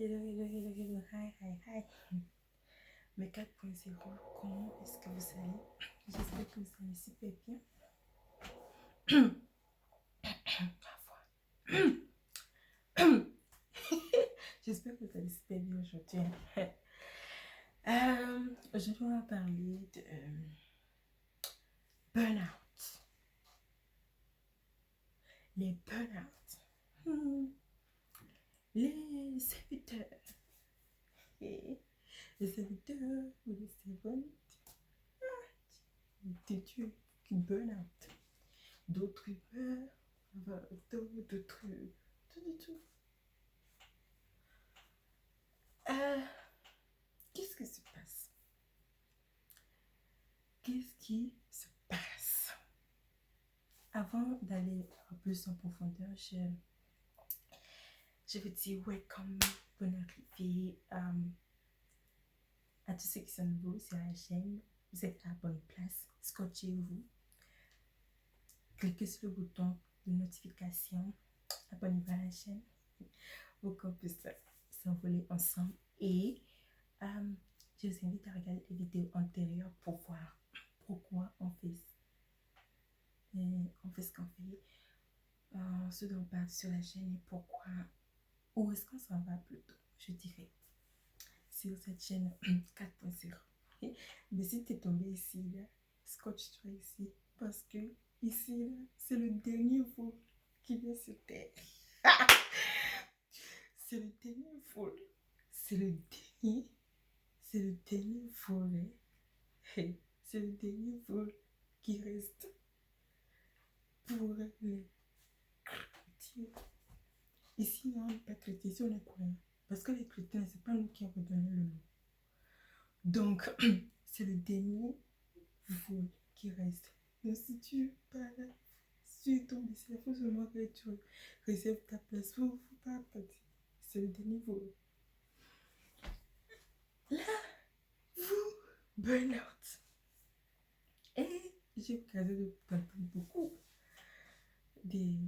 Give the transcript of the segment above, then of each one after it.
Hello, hi. Mes 4.0, comment est-ce que vous allez? J'espère que vous allez super bien. J'espère que vous allez super bien aujourd'hui. Aujourd'hui, on va parler de burn-out. Les burn-out. Les serviteurs. Les serviteurs ou les servantes de Dieu qui burn-out. D'autres meurent, d'autres tout. Qu'est-ce qui se passe? Qu'est-ce qui se passe? Avant d'aller un peu plus en profondeur, je veux dire welcome, bonne arrivée à tous ceux qui sont nouveaux sur la chaîne. Vous êtes à la bonne place. Scotchez-vous. Cliquez sur le bouton de notification. Abonnez-vous à la chaîne pour qu'on puisse s'envoler ensemble. Et je vous invite à regarder les vidéos antérieures pour voir pourquoi on fait ce qu'on fait, ce dont on parle sur la chaîne et pourquoi, où est-ce qu'on s'en va plutôt, je dirais, sur cette chaîne 4.0. Mais si tu es tombé ici, là, scotche-toi ici, parce que ici, là, c'est le dernier vol qui vient sur Terre. C'est le dernier vol. C'est le dernier vol. C'est le dernier vol qui reste pour les chrétiens. Ici, on n'est pas chrétien, ici on est croyant. Parce que les chrétiens, c'est pas nous qui avons donné le nom. Donc, c'est le dernier vol qui reste. Donc, si tu pars, si tu es tombé, il faut seulement que tu réserves ta place. Faut pas partir. C'est le dernier vol. Là, vous, burn-out. Et j'ai l'occasion de parler beaucoup des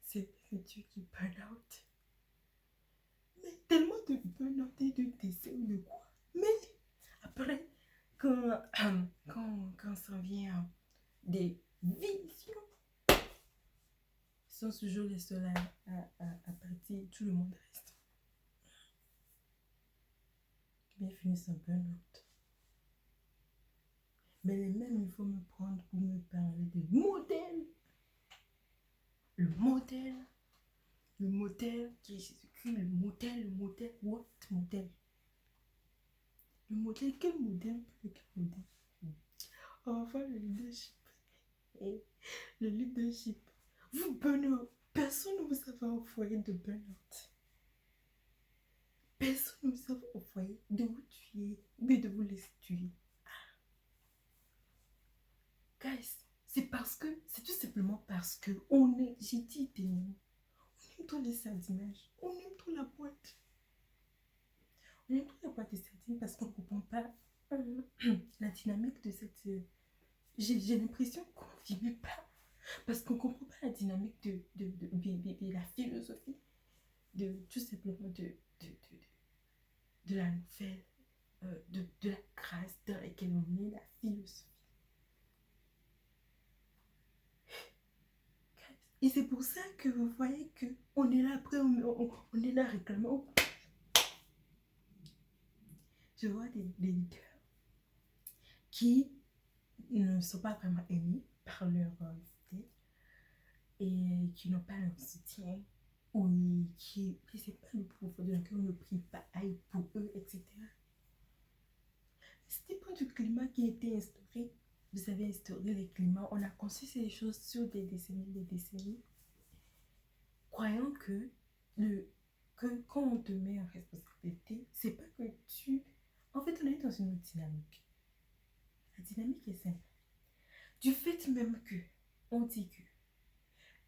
servitures qui burn-out. Mais tellement de burn-out et de décès ou de quoi. Mais après, quand ça vient des visions, sont toujours les seuls à partir, tout le monde reste. Bienvenue sur burn-out. Mais les mêmes, il faut me prendre pour me parler de modèle. Le modèle qui est Jésus-Christ, le modèle, what modèle? Le modèle, quel modèle? On va faire le leadership. Le leadership. Vous burn-out. Personne ne vous a envoyé de burn-out. Personne ne vous a envoyé de vous tuer, mais de vous laisser tuer. Guys, c'est tout simplement parce que on est, j'ai dit des mots. On aime trop les sardinages. On aime trop la boîte. On aime trop la boîte de sardines parce qu'on ne comprend pas la dynamique de cette... J'ai l'impression qu'on ne vibue pas. Parce qu'on ne comprend pas la dynamique de la philosophie. Tout simplement de la nouvelle, de la grâce dans laquelle on est, la philosophie. Et c'est pour ça que vous voyez qu'on est là après, on est là réclamant. Je vois des leaders qui ne sont pas vraiment aimés par leur idée et qui n'ont pas leur soutien ou qui ne sais pas le profond de laquelle on ne prie pas aille pour eux, etc. Ce dépend du climat qui a été instauré. Vous avez instauré les climats, on a conçu ces choses sur des décennies, croyant que quand on te met en responsabilité, c'est pas que tu... En fait, on est dans une autre dynamique. La dynamique est simple. Du fait même que on dit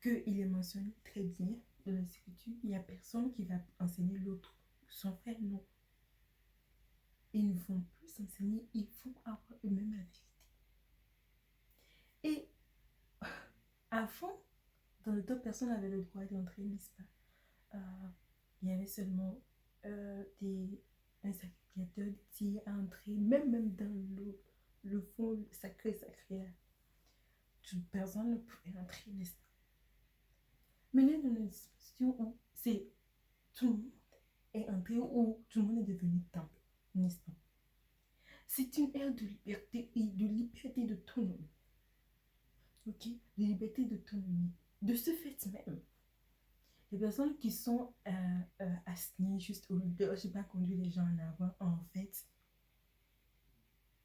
qu'il est mentionné très bien dans la Écriture, il n'y a personne qui va enseigner l'autre. Son frère, non. Ils ne vont plus s'enseigner, ils vont avoir eux-mêmes la vérité. Et avant, dans le temps, personne n'avait le droit d'entrer, n'est-ce pas, il y avait seulement un sacrificateur qui est entré, même dans le fond sacré, là. Toute personne ne pouvait entrer, n'est-ce pas? Mais là, dans une situation où c'est tout le monde est entré, où tout le monde est devenu temple, n'est-ce pas? C'est une ère de liberté et de liberté d'autonomie. Ok? De liberté d'autonomie. De ce fait même, les personnes qui sont assignées juste au leader, je ne sais pas, conduire les gens en avant, en fait,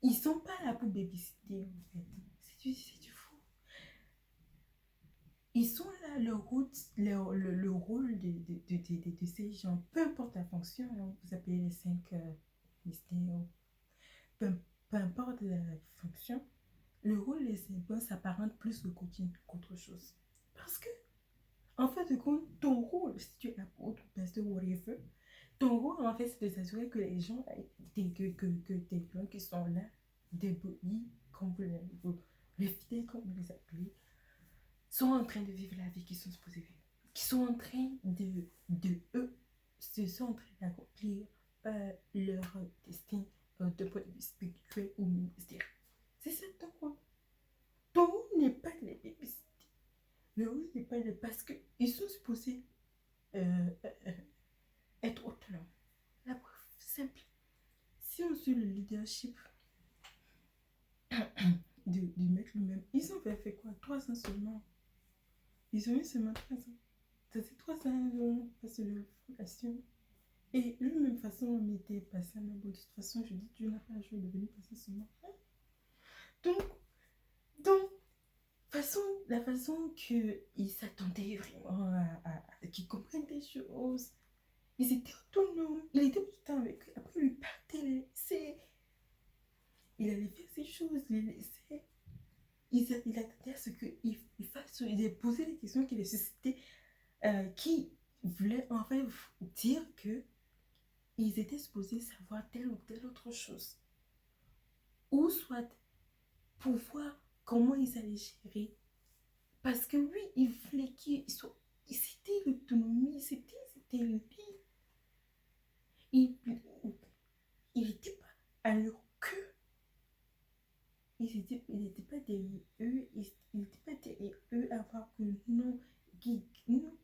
ils ne sont pas là pour babysitter, en fait. C'est du fou. Ils sont là, le rôle de ces gens, peu importe la fonction, hein, vous appelez les 5 mystères, peu importe la fonction, le rôle des symboles s'apparente plus au coaching qu'autre chose. Parce que, en fait, de compte, ton rôle, si tu es apôtre, pasteur ou whatever, ton rôle, en fait, c'est de s'assurer que les gens, que tes gens qui sont là, des bobbies, comme vous les fidèles, comme vous les appelez, sont en train de vivre la vie qu'ils sont supposés vivre. Qui sont en train eux, se sont en train d'accomplir leur destin de point de vue spirituel ou ministériel. C'est ça ton rôle. Ton rôle n'est pas de les babysitter. Le rôle n'est pas de... Parce qu'ils sont supposés être autonomes. La preuve simple. Si on suit le leadership du mec lui-même, ils ont fait quoi? 3 ans seulement. Ils ont eu seulement 3 ans. Ça fait 3 ans parce que la fondation. Et de la même façon, on était passé à ma bonne. De toute façon, je dis, Dieu n'a pas joué de venir passer seulement. Donc, la façon qu'ils s'attendaient vraiment à qu'ils comprennent des choses, ils étaient autonomes, il était tout le temps avec eux, après il partait, il allait faire ces choses, il attendait à ce qu'il fasse, il posait des questions qui les suscitaient, qui voulaient en fait dire que ils étaient supposés savoir telle ou telle autre chose, ou soit pour voir comment ils allaient gérer. Parce que oui, il voulait c'était l'autonomie, c'était lui. Il n'était pas à leur queue. Il n'était pas derrière eux. Il n'était pas derrière eux à voir que non. Non.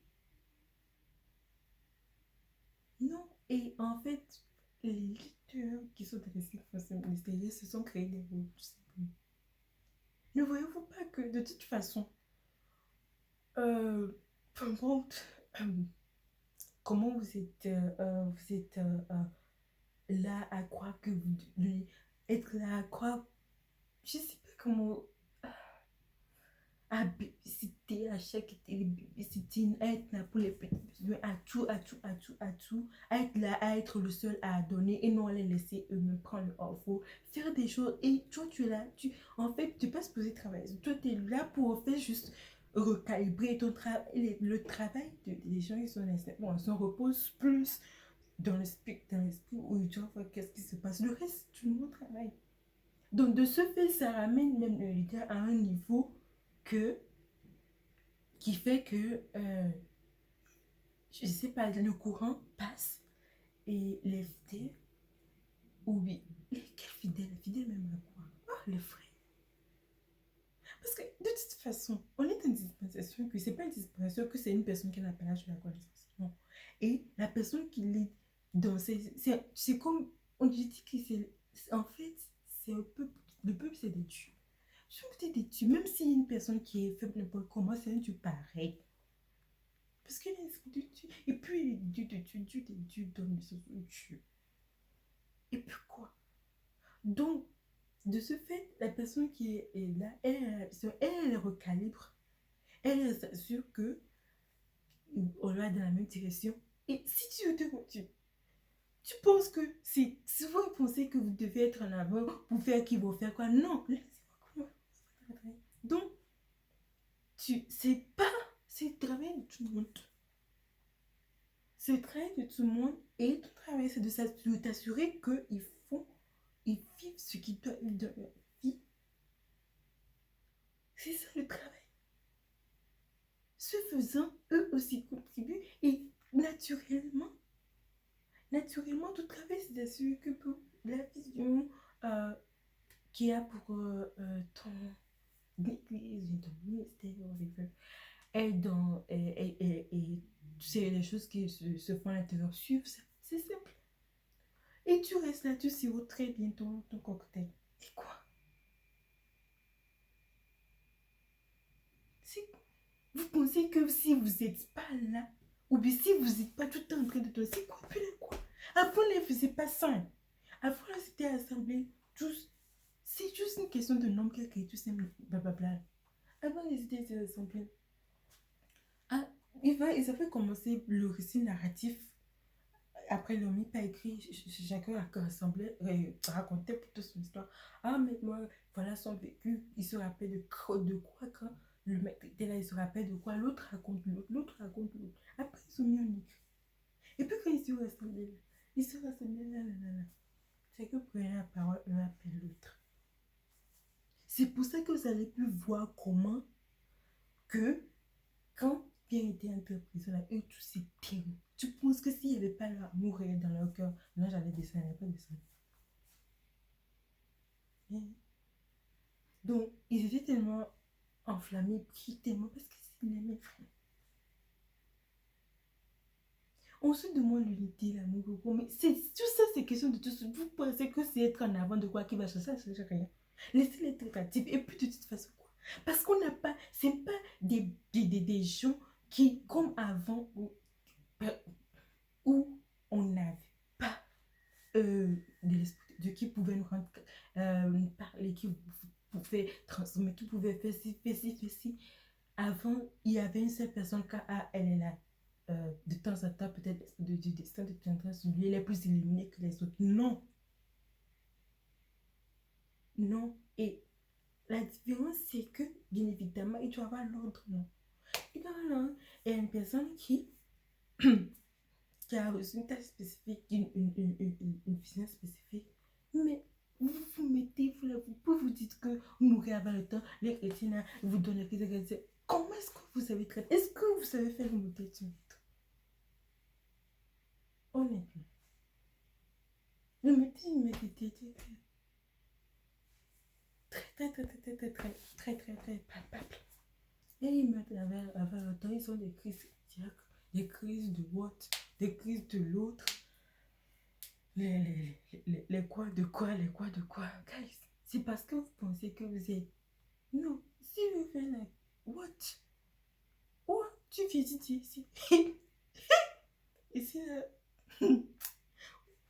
Non. Et en fait, les leaders qui sont dans les circonstances ministérielles se sont créés des rôles tout simplement. Ne voyez-vous pas que de toute façon, peu importe comment vous êtes là à croire que vous devez être là à croire, je sais pas comment, à babysitter à chaque télé babysitting, à être là pour les petits besoins, à tout, à être là, à être le seul à donner et non à les laisser eux-mêmes prendre le info, faire des choses. Et toi, tu es là, en fait, tu n'es pas supposé travailler. Toi, tu es là pour faire juste recalibrer ton travail. Le travail des gens qui sont là, bon, on se repose plus dans l'esprit où tu vois qu'est-ce qui se passe. Le reste, tout le monde travaille. Donc, de ce fait, ça ramène même le leader à un niveau qui fait que, je sais pas, le courant passe et les fidèles, oui, quels fidèles? Fidèles même à quoi? Ah, les frères. Parce que de toute façon, on est dans une dispensation que c'est pas une dispensation que c'est une personne qui n'a pas l'âge de la connaissance. Non. Et la personne qui lit dans c'est comme, on dit que c'est, en fait, c'est un peuple, le peuple c'est des dieux. Je vous des dieux, même si une personne qui est faible n'importe comment, c'est un dieu pareil. Parce qu'il est de Dieu. Et puis, il est Dieu de Dieu, Dieu des dieux donne le sens de Dieu. Et puis quoi? Donc, de ce fait, la personne qui est là, elle recalibre. Elle s'assure que on va dans la même direction. Et si tu tu penses que si vous pensez que vous devez être en avant pour faire qui vont faire quoi? Non, donc c'est le travail de tout le monde. C'est le travail de tout le monde et ton travail c'est de t'assurer qu'ils vivent ce qu'ils doivent vivre dans leur vie. C'est ça le travail. Ce faisant, eux aussi contribuent et naturellement, naturellement, tout travail, c'est sûr que pour la vision euh, qu'il y a pour ton église, ton ministère, whatever, et c'est les choses qui se font à l'intérieur, suivre ça, c'est simple. Et tu restes là, tu sirotes très bien ton cocktail. Et quoi? C'est Vous pensez que si vous n'êtes pas là, ou bien si vous n'êtes pas tout le temps en train de te... C'est quoi, puis quoi? Avant, ne faisait pas ça. Avant, là, c'était assemblé, tous. C'est juste une question de nombre quelqu'un et tout ça, blablabla. Avant, ils étaient assemblés. Ah, ils avaient commencé le récit narratif. Après, l'homme n'a pas écrit, chacun a rassemblé, racontait plutôt son histoire. Ah, mais moi, voilà son vécu. Il se rappelle de quoi quand le mec était là, il se rappelle de quoi. L'autre raconte l'autre, l'autre raconte l'autre. Après, ils sont mis en écrit. Et puis, quand ils se rassemblent, ils se rassemblent là, là, là, là. C'est que prenez la parole, un appelle l'autre. C'est pour ça que vous allez pu voir comment que quand bien était entreprise là, eux tous c'est terrible. Tu penses que s'il n'y avait pas l'amour réel dans leur cœur, là j'allais descendre, pas descendre. Donc, ils étaient tellement enflammés, pris tellement parce qu'ils aimaient frère. On se demande l'unité, l'amour, mais tout ça, c'est question de tout ça. Vous pensez que c'est être en avant de quoi qui va changer, ça ne change rien. Laissez-les être créatifs. Et puis, de toute façon, quoi? Parce qu'on n'a pas, c'est pas des gens qui, comme avant, où on n'avait pas de l'esprit de Dieu qui pouvait nous rendre parler, qui pouvait transformer, qui pouvait faire ci, faire ci, faire ci. Avant, il y avait une seule personne quand elle est là. De temps en temps, peut-être l'esprit de Dieu descend de temps en temps sur lui, elle est plus illuminée que les autres. Non, non. Et la différence, c'est que, bien évidemment, il doit avoir l'ordre, non. Il doit avoir l'ordre. Et une personne qui a reçu une tâche spécifique, une vision spécifique, mais vous vous mettez, vous dites que vous mourrez avant le temps, les chrétiens vous donnent les chrétiens. Comment est-ce que vous savez traiter? Est-ce que vous savez faire le monter sur votre? Honnêtement. Le métier, il m'a été très palpable. Et ils mettent avec le temps, ils ont des crises cardiaques, des crises de what, des crises de l'autre. Les quoi de quoi, les quoi de quoi. Guys, c'est parce que vous pensez que vous êtes... Non, si vous faites la... What? What? Tu visites ici. Ici, là,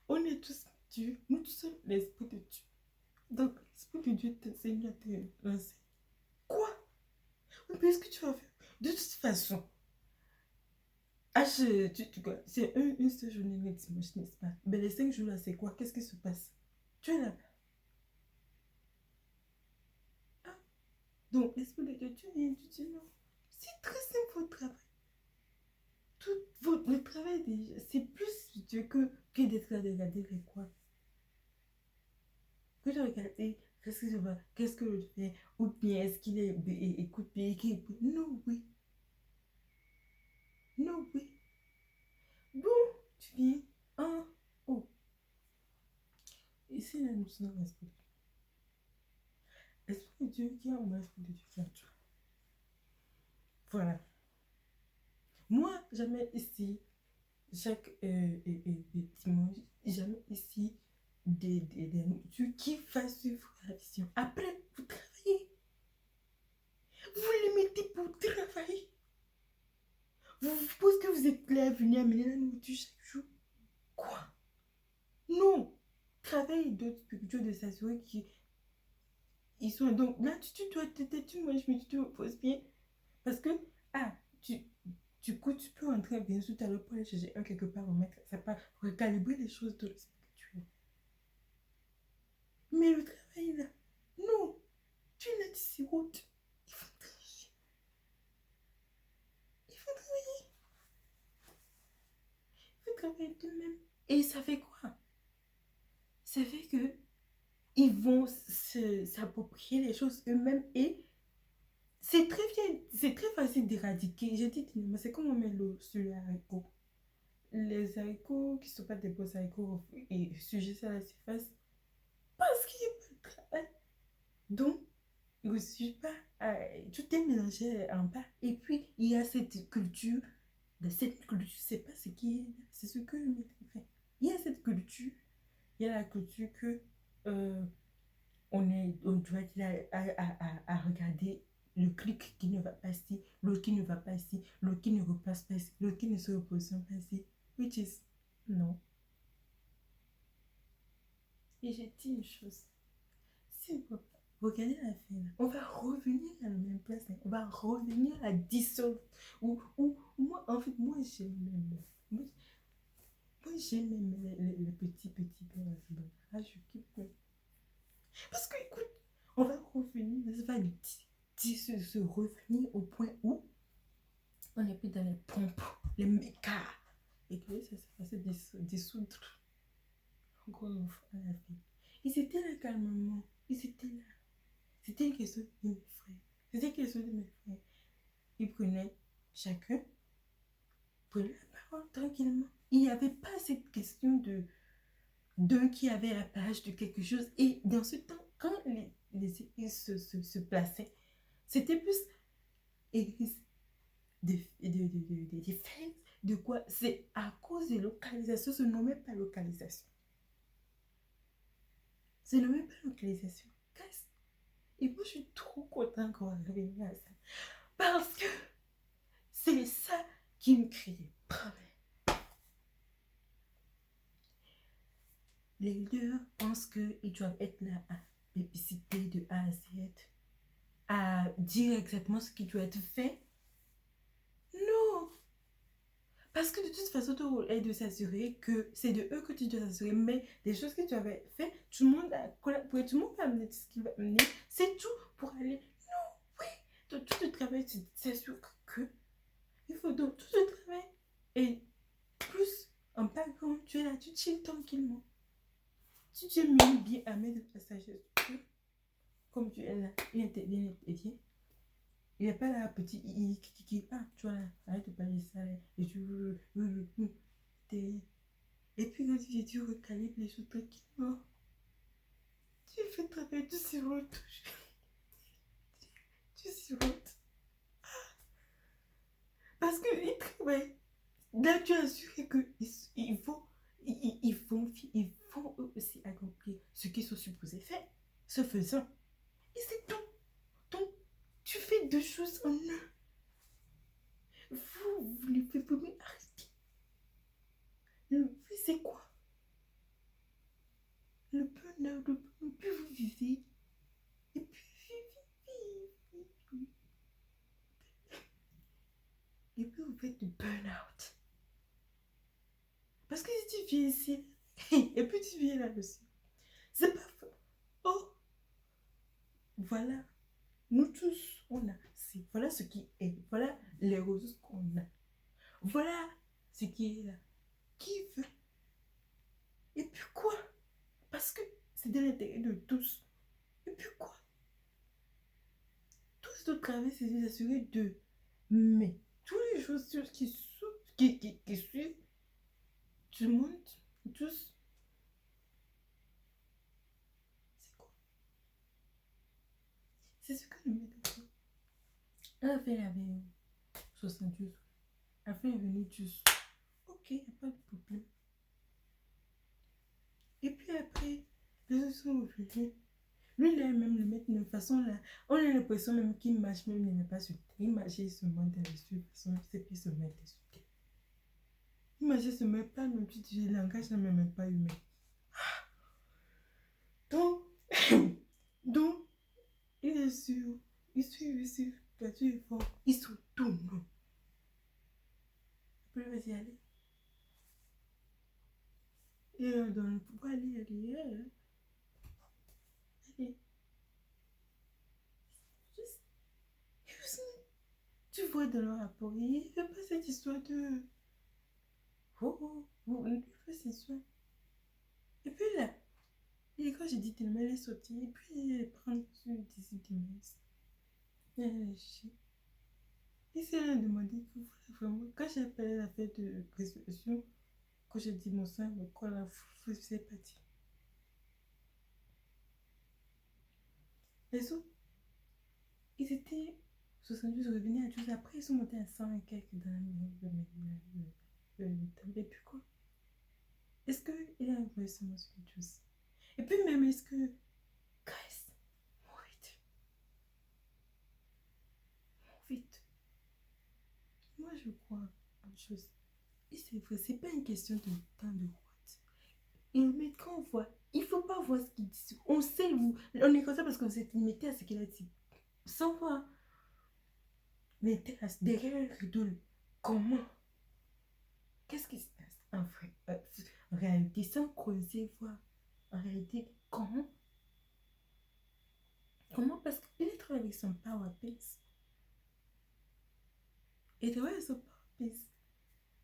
on est tous Dieu. Nous tous sommes l'esprit de Dieu. Donc, l'esprit de Dieu t'enseigne à te lancer. Quoi? Mais qu'est-ce que tu vas faire? De toute façon, c'est une seule journée le dimanche, n'est-ce pas? Mais les 5 jours là, c'est quoi? Qu'est-ce qui se passe? Tu es là. Ah, donc, l'esprit de Dieu, tu viens, tu dis non. C'est très simple votre travail. Le travail déjà, c'est plus Dieu que d'être là de regarder les quoi. Que de regarder qu'est-ce que je vois, qu'est-ce que je fais, ou bien est-ce qu'il écoute bien, qu'il écoute. Non, oui. Non, oui. Bon, tu viens. Ah, oh. Ici, là, nous sommes l'esprit de Dieu. L'esprit de Dieu qui est en moi, l'esprit de Dieu qui est en toi. Voilà. Moi, jamais ici, chaque dimanche, jamais ici des nourritures qui fassent suivre la vision. Après, vous travaillez. Vous les mettez pour travailler. Vous pensez que vous êtes là à venir amener la nourriture chaque jour. Quoi? Non. Travail d'autres spirituels de s'assurer qu'ils sont. Donc là, tu dois t'aider, tu manges, mais tu te reposes bien. Parce que, ah, tu peux entrer bien sûr, tu as le pour aller chercher un quelque part, remettre, ça pas recalibrer les choses de spirituel. Mais le travail là, non. Tu l'as dit, c'est route. Il faut travailler. Il faut travailler. Il faut travailler d'eux-mêmes. Et ça fait quoi? Ça fait que ils vont s'approprier les choses eux-mêmes et c'est très bien, c'est très facile d'éradiquer. J'ai dit, mais c'est comme on met l'eau sur les haricots. les haricots qui ne sont pas des beaux haricots et sujets à la surface parce qu'il n'y a pas de travail. Donc, je ne suis pas. Tout est mélangé en bas. Et puis, il y a cette culture. Cette culture, c'est pas ce qui est. C'est ce que je me fais. Il y a cette culture. Il y a la culture que on doit être là à regarder le clic qui ne va pas ici, l'autre qui ne va pas ici, l'autre qui ne repasse pas ici, l'autre qui ne se repose pas ici. Which is non. Et j'ai dit une chose. Si vous regardez la fin, on va revenir à la même place. On va revenir à dissolve. Ou moi, en fait, moi, j'aime même. Moi, j'aime même les petits plans. Ah, je kiffe. Parce que, écoute, on va revenir, ça va se revenir au point où on n'est plus dans les pompes, les mécas. Et que ça se passe dissoudre. Encore une fois, à la vie. Ils étaient là calmement. Ils étaient là. C'était une question de mes frères. C'était une question de mes frères. Ils prenaient chacun, prenaient la parole tranquillement. Il n'y avait pas cette question de d'un qui avait la page de quelque chose. Et dans ce temps, quand les églises se plaçaient, c'était plus église des fêtes, de quoi? C'est à cause de localisation, ce nommait pas localisation. Ce nommait pas localisation. Et moi, je suis trop contente qu'on va revenir à ça. Parce que c'est ça qui me crée des problèmes. Les leaders pensent qu'ils doivent être là à publicité de A à Z, à dire exactement ce qui doit être fait. Non! Parce que de toute façon, ton rôle est de s'assurer que c'est de eux que tu dois s'assurer. Mais des choses que tu avais fait, tout le monde a collaboré, tout le monde va amener ce qu'il va amener. C'est tout pour aller. Non, oui! Donc, tout le travail, c'est de s'assurer que. Il faut donc tout le travail. Et plus, en background, tu es là, tu chilles tranquillement. Si tu es mis bien à mettre de passagers, comme tu es là, il était bien étudié. Il n'est pas là, petit qui tu vois là, arrête de parler ça là, et tu et puis quand tu recalibres les choses tranquillement, tu fais travailler, tu sirotes, tu sirotes. Parce que ils travaillent. Là, tu as assuré qu'ils font eux aussi accomplir ce qu'ils sont supposés faire. Ce faisant. Et c'est tout. Donc, tu fais deux choses en un. Vous les faites arrêter. Le but, c'est quoi? Le bonheur, le plus vous vivez. Et puis, et puis vous faites du burn-out. Parce que si tu viens ici, et puis tu viens là-dessus, c'est pas faux. Oh, voilà. Nous tous, on a. Voilà ce qui est. Voilà les ressources qu'on a. Voilà ce qui est là. Qui veut? Et puis quoi? Parce que c'est de l'intérêt de tous. Et puis quoi? Tous doivent travailler, c'est s'assurer de. Mais tous les choses qui suivent, tout le monde, tous. C'est quoi? C'est ce que nous mettons. Elle a fait la veille 72. Après, elle est venue tous. Ok, il n'y a pas de problème. Et puis après, les autres sont revenus. Lui, il a même le mettre de façon là. On a l'impression même qu'il marche, même il n'est pas sur terre. Il marchait, il se monte dessus. De façon, c'est qu'il se met sur terre. Il marchait, il se met pas non plus. Le langage n'est même pas humain. Donc, donc, il est sûr. Il suit. Tu es fort. Il se tourne. Après, vas-y, allez. Et dans le pouvoir, allez. Allez. Juste, tu vois dans le rapport, il ne fait pas cette histoire de. Il fait cette histoire. Et puis là, et quand j'ai dit tellement, elle est sortie, et puis elle prend sur 18 minutes. Et c'est elle a demandé que voilà, vraiment, quand j'ai appelé la fête de résurrection, Quand j'ai dit mon sang, le corps, la fou, c'est parti. Les autres, ils étaient 72 revenus à 12. Après, ils sont montés à 100 et quelques dans le temple. Et puis quoi? Est-ce qu'il a envoyé seulement sur les 12? Et puis même, est-ce que... Guys, move it. Move it. Moi, je crois à une chose. Et c'est vrai, c'est pas une question de temps de droite. Et mais quand on voit, il faut pas voir ce qu'il dit. On sait, vous, on est comme ça parce que vous êtes limité à ce qu'il a dit. Sans voir l'intérêt derrière le rideau. Comment? Qu'est-ce qui se passe en vrai? En réalité, sans creuser, voir. En réalité, comment? Comment? Parce qu'il est travaillé avec son power base. Il travaille avec son power base.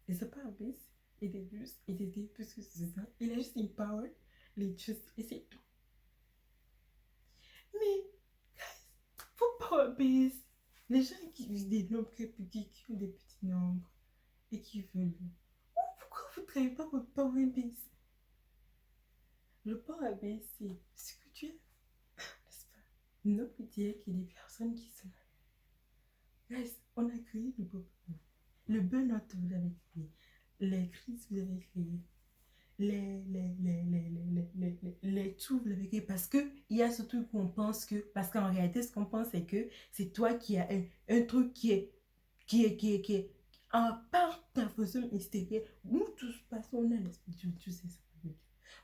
Et son power base, il est juste, il était plus que c'est ça. Il a juste une power, les choses, et c'est tout. Mais, guys, pour power base, les gens qui usent des nombres très petits, qui ont des petits nombres, et qui veulent. Pourquoi vous ne travaillez pas votre power base? Le power base, c'est ce que tu es, n'est-ce pas? Non, peut dire qu'il y a des personnes qui sont. Guys, on a créé le burn-out. Le burn-out, vous l'avez créé. Les crises, vous avez créé. Les tout, vous l'avez créé. Parce qu'il y a ce truc où on pense que. Parce qu'en réalité, ce qu'on pense, c'est que c'est toi qui as un truc qui est. À part ta façon extérieure, nous tous passons, on a l'esprit de Dieu, tu sais ça.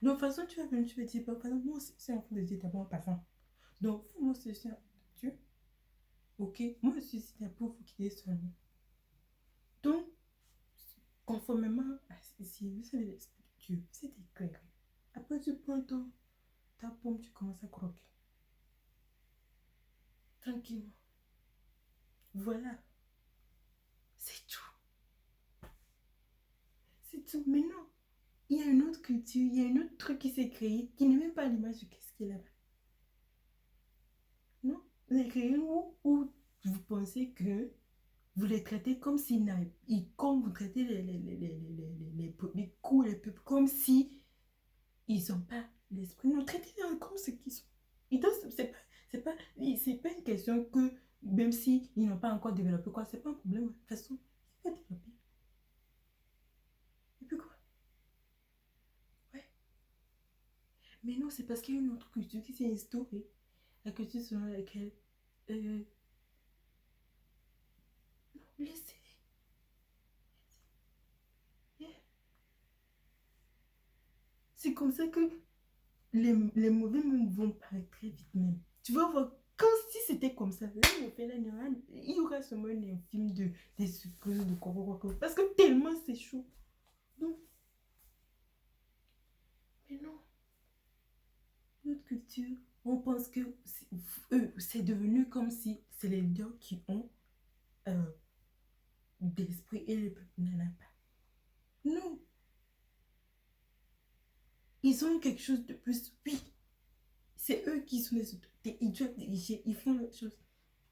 De toute façon, tu vas venir, tu vas dire, par exemple, moi aussi, c'est en train de dire d'abord en passant. Donc, moi aussi, c'est en train de Dieu. Ok, moi aussi, c'est pour vous qui êtes seulement. Donc, conformément à si vous savez l'esprit de Dieu, c'est éclairé. Après, tu prends ta pomme, tu commences à croquer. Tranquillement. Voilà. C'est tout. C'est tout. Mais non, il y a une autre culture, il y a un autre truc qui s'est créé qui n'est même pas à l'image de qu'est-ce qui est là-bas. Non, vous avez créé où vous pensez que vous les traitez comme si, comme vous traitez les coups, les peuples, comme si ils n'ont pas l'esprit. Non, traitez-les comme ce qu'ils sont. C'est pas une question que, même si ils n'ont pas encore développé quoi, c'est pas un problème. De toute façon, ils vont développer. Et puis quoi? Ouais. Mais non, c'est parce qu'il y a une autre culture qui s'est instaurée. La culture selon laquelle... non, laissez. Yeah. C'est comme ça que les mauvais mots vont paraître très vite même. Tu vas voir, quand si c'était comme ça, là, il y aura seulement un film des sucres, de quoi. Parce que tellement c'est chaud. Non. Mais non. Notre culture, on pense que c'est devenu comme si c'est les leaders qui ont d'esprit et le peuple n'en a pas. Non. Ils ont quelque chose de plus. Oui. C'est eux qui sont les autorités. Ils doivent diriger, ils font leurs choses.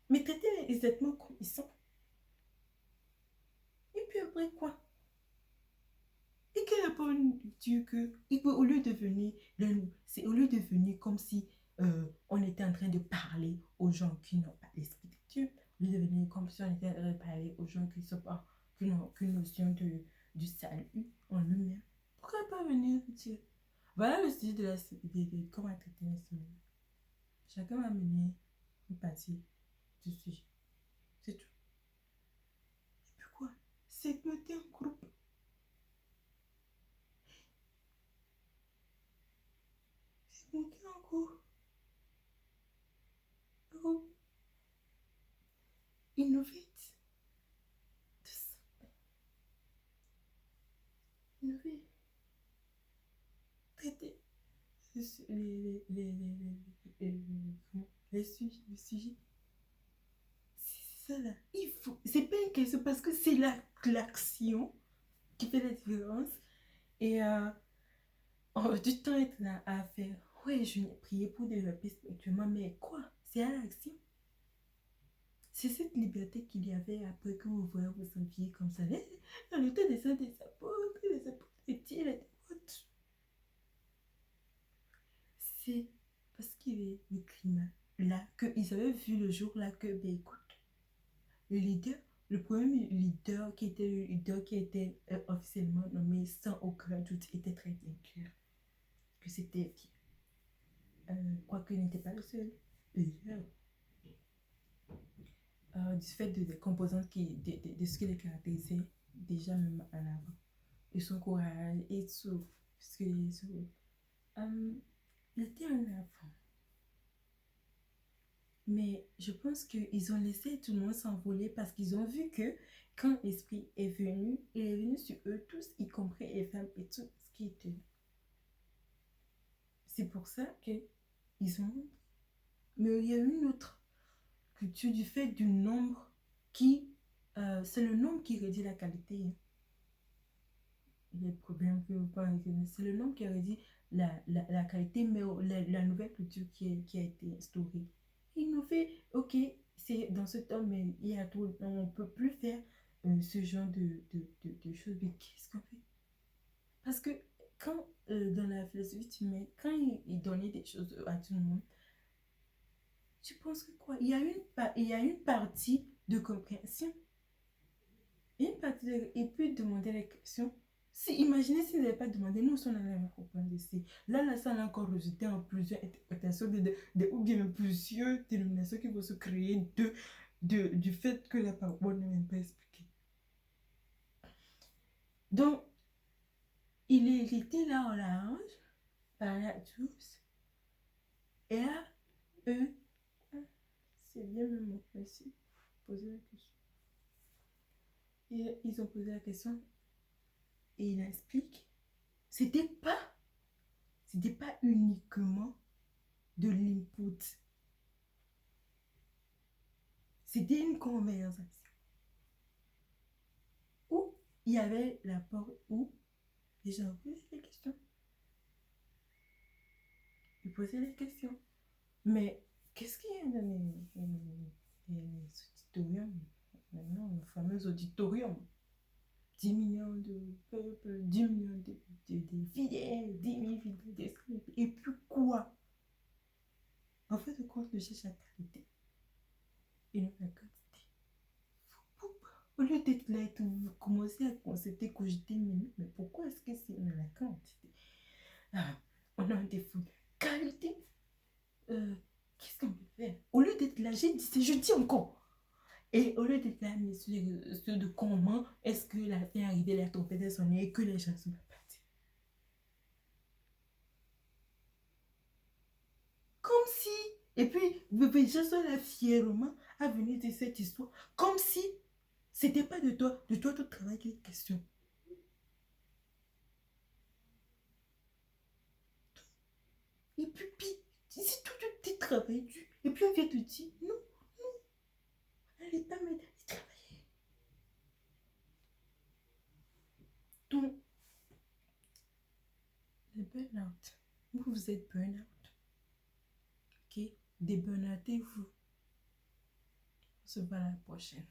Mais traitez-les exactement comme ils sont. Et puis après quoi? Et quel rapport Dieu que, au lieu de venir, c'est au lieu de venir comme si on était en train de parler aux gens qui n'ont pas l'esprit de Dieu, au lieu de venir comme si on était en train de parler aux gens qui n'ont aucune notion du salut en lui-même. Pourquoi pas venir dire, voilà le sujet de comment traiter les semaines. Chacun va mener une partie du sujet. C'est tout. Et puis quoi? C'est monter en groupe. C'est monter en groupe. Innovate. Innover. Traiter les sujets. C'est ça là. Il faut. C'est pas une question parce que c'est l'action qui fait la différence. Et du temps être là à faire. Ouais, je n'ai prié pour développer spirituellement, mais quoi? C'est à l'action. C'est cette liberté qu'il y avait après que vous sentiez comme ça. Dans le temps des saints, des apôtres c'était le climat. Là, qu'ils avaient vu le jour là que, ben écoute, le leader, le premier leader qui était le leader qui était officiellement nommé sans aucun doute était très bien clair que c'était bien. Quoique il n'était pas le seul. D'ailleurs, du fait des composantes de ce qui les caractérisait déjà même en avant. De son courage et tout. Parce que il était un enfant. Mais je pense qu'ils ont laissé tout le monde s'envoler parce qu'ils ont vu que quand l'esprit est venu, il est venu sur eux tous, y compris les femmes et tout ce qui était. C'est pour ça qu'ils ont... Mais il y a une autre culture du fait du nombre qui... c'est le nombre qui réduit la qualité. Hein. Les problèmes que vous parlez, c'est le nombre qui réduit la qualité, mais la nouvelle culture qui a été instaurée. Il nous fait, ok, c'est dans ce temps, mais il y a tout, on ne peut plus faire ce genre de choses. Mais qu'est-ce qu'on fait? Parce que quand, dans la philosophie humaine, quand il donnait des choses à tout le monde, tu penses que quoi? Il y a une partie de compréhension. Une partie de, et puis demander les questions. Si, imaginez s'ils n'avaient pas demandé, nous, on allait comprendre ici. Là, ça a encore résulté en plusieurs interprétations ou bien plusieurs dénominations qui vont se créer du fait que la parole n'est même pas expliquée. Donc, il était là en large, parlait à tous, et là, eux, c'est bien même ici, poser la question. Et ils ont posé la question, et il explique, c'était pas uniquement de l'input. C'était une conversation où il y avait la porte où les gens posaient des questions. Ils posaient des questions. Mais qu'est-ce qu'il y a dans les auditoriums? Maintenant, le fameux auditorium. 10 millions de peuples, 10 millions de fidèles, 10 000 fidèles. Et puis quoi? En fait, de compte, on cherche la qualité et non la quantité. Au lieu d'être là et tout, vous commencez à constater, cogiter, mais pourquoi est-ce que c'est la quantité? Ah, on a un défaut de qualité. Qu'est-ce qu'on peut faire? Au lieu d'être là, je dis encore. Et au lieu d'être là, mais sur de comment est-ce que la fin est arrivée, la tempête est sonnée et que les gens sont pas partis. Comme si, et puis, les gens sont là fièrement à venir de cette histoire, comme si c'était pas de toi tout travail qui est question. Et puis si tout est travail, et puis on vient te dire, non, elle n'est pas m'aider à travailler. Donc, le burn-out, vous êtes burn-out, ok? Déburnoutez-vous. On se voit la prochaine.